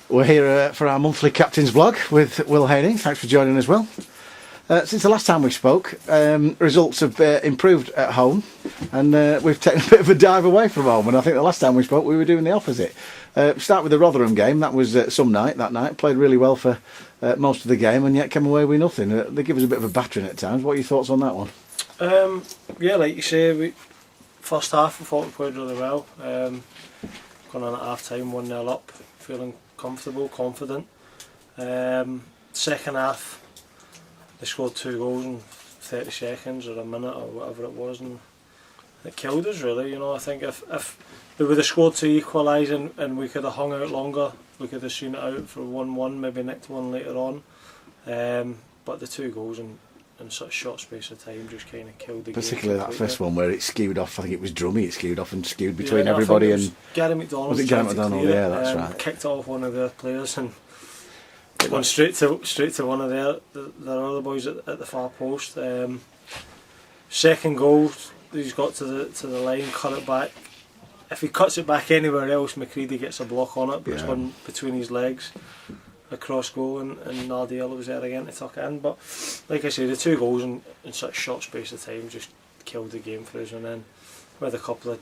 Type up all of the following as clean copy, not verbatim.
We're here for our monthly captain's vlog with Will Haining. Thanks for joining us, Will. Since the last time we spoke, results have improved at home, and we've taken a bit of a dive away from home. And I think the last time we spoke, we were doing the opposite. Start with the Rotherham game. That was some night. That night played really well for most of the game, and yet came away with nothing. They give us a bit of a battering at times. What are your thoughts on that one? Yeah, like you say, first half I thought we played really well. Going on at half time, 1-0 up, feeling comfortable, confident. Second half, they scored 2 goals in 30 seconds or a minute or whatever it was, and it killed us really. You know, I think if they would have scored to equalise and we could have hung out longer, we could have seen it out for 1-1, maybe nicked one later on. But the 2 goals in such a short space of time just kind of killed the game. Particularly that first one where it skewed off. I think it was Drummy. It skewed off and skewed between everybody. And Gary McDonald. Was it Gary McDonald? Yeah, that's right. Kicked off one of their players and went straight to one of their other boys at the far post. Second goal, he's got to the line, cut it back. If he cuts it back anywhere else, McCready gets a block on it, but it's gone between his legs. Across goal, and Nardiella was there again to tuck it in. But like I say, the 2 goals in such a short space of time just killed the game for us. And then we had a couple of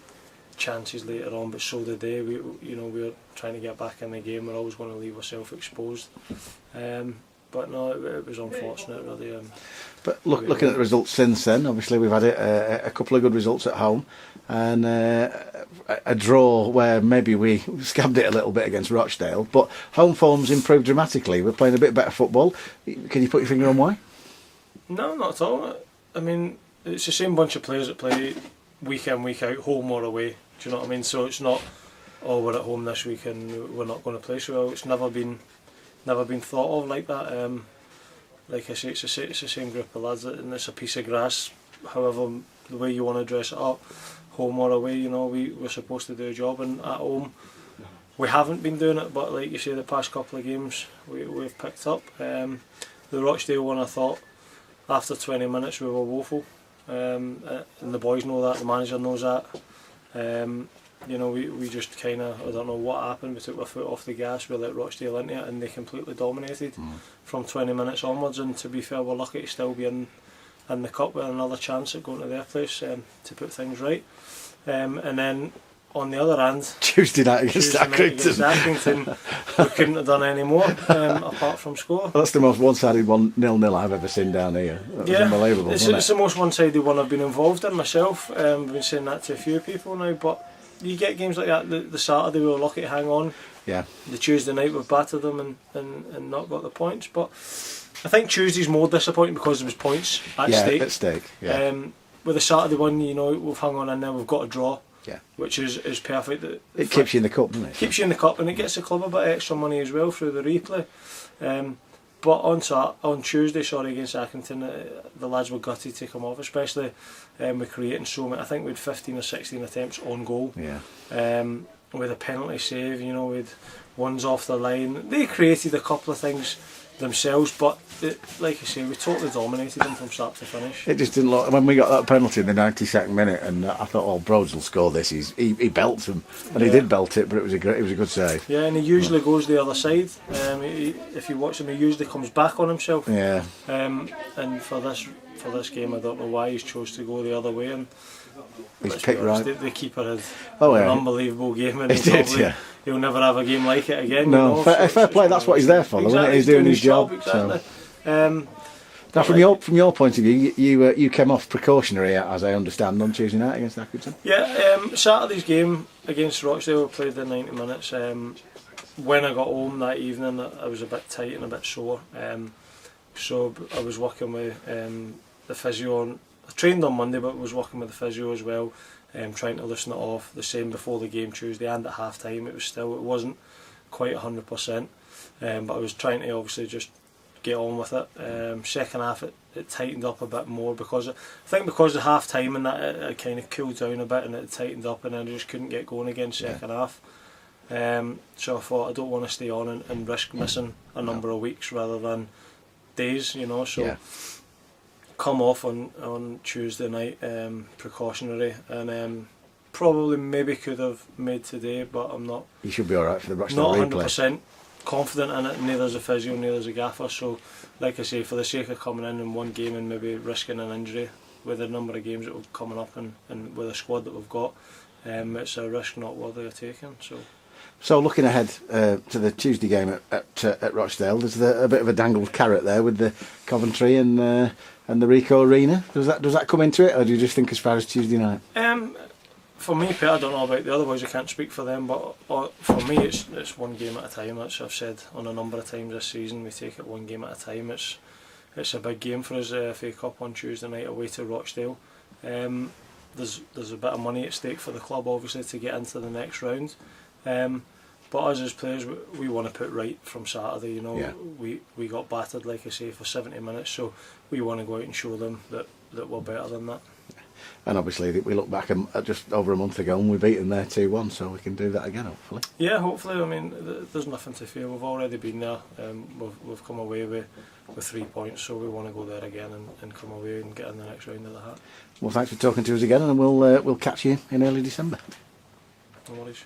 chances later on, but so did they. We were trying to get back in the game. We're always going to leave ourselves exposed. But no, it was unfortunate really. But looking at the results since then, obviously we've had a couple of good results at home, and a draw where maybe we scammed it a little bit against Rochdale. But home form's improved dramatically. We're playing a bit better football. Can you put your finger on why? No, not at all. I mean, it's the same bunch of players that play week in, week out, home or away. Do you know what I mean? So it's not, oh, we're at home this week and we're not going to play so well. It's never been thought of like that. Like I say, it's the same group of lads, and it's a piece of grass. However, the way you want to dress it up, home or away, you know, we're supposed to do a job, and at home we haven't been doing it. But like you say, the past couple of games we've picked up. The Rochdale one, I thought after 20 minutes we were woeful, and the boys know that, the manager knows that. You know, we just kind of, I don't know what happened, we took our foot off the gas, we let Rochdale into it, and they completely dominated from 20 minutes onwards. And to be fair, we're lucky to still be in the cup with another chance at going to their place to put things right. And then on the other hand, Tuesday night against Accrington, we couldn't have done any more apart from score. Well, that's the most one-sided 0-0 I've ever seen down here. That was unbelievable. It's the most one-sided one I've been involved in myself. I've been saying that to a few people now, but you get games like that. The Saturday we were lucky to hang on. Yeah. The Tuesday night we've battered them and not got the points. But I think Tuesday's more disappointing because there was points at stake. At stake. Yeah. With the Saturday one, you know, we've hung on and now we've got a draw. Yeah. Which is perfect. It keeps you in the cup, doesn't it? Keeps you in the cup, and it gets the club a bit of extra money as well through the replay. But on Tuesday, against Accrington, the lads were gutted to come off, especially with creating so many. I think we had 15 or 16 attempts on goal. Yeah. With a penalty save, you know, with ones off the line. They created a couple of things themselves, but like I say, we totally dominated them from start to finish. It just didn't look. When we got that penalty in the 92nd minute, and I thought, oh, Broads will score this. He belts him, and he did belt it, but it was a good save. Yeah, and he usually goes the other side. If you watch him, he usually comes back on himself. Yeah. And for this game, I don't know why he's chose to go the other way. And he's picked right. The keeper had an unbelievable game, and he'll never have a game like it again. No, fair play. That's what he's there for. Exactly, he's doing his job. Exactly. So. Now, from your point of view, you came off precautionary, as I understand, on Tuesday night against Accrington. Yeah, Saturday's game against Rochdale, we played the 90 minutes. When I got home that evening, I was a bit tight and a bit sore. So I was working with the physio. I trained on Monday, but was working with the physio as well, trying to loosen it off. The same before the game Tuesday, and at half time it wasn't quite 100%, but I was trying to obviously just get on with it. Second half it tightened up a bit more because the half time and that it kind of cooled down a bit and it tightened up, and then I just couldn't get going again second half. So I thought I don't want to stay on and risk missing a number of weeks rather than days, you know. So come off on Tuesday night, precautionary, and probably maybe could have made today, but I'm not. You should be all right for the Rochdale not replay. 100%. confident in it. Neither's a physio, neither's a gaffer. So, like I say, for the sake of coming in one game and maybe risking an injury with the number of games that we're coming up and with the squad that we've got, it's a risk not worthy of taking. So looking ahead to the Tuesday game at Rochdale, there's a bit of a dangled carrot there with the Coventry and the Ricoh Arena. Does that come into it, or do you just think as far as Tuesday night? For me, Pete, I don't know about the other boys. I can't speak for them, but for me, it's one game at a time. Which I've said on a number of times this season. We take it one game at a time. It's a big game for us, FA Cup on Tuesday night away to Rochdale. There's a bit of money at stake for the club, obviously, to get into the next round. But us as players, we want to put right from Saturday. You know, we got battered, like I say, for 70 minutes, so we want to go out and show them that we're better than that. And obviously, we look back at just over a month ago and we beat them there 2-1, so we can do that again, hopefully. Yeah, hopefully. I mean, there's nothing to fear. We've already been there. We've come away with 3 points, so we want to go there again and come away and get in the next round of the hat. Well, thanks for talking to us again, and we'll catch you in early December. No worries.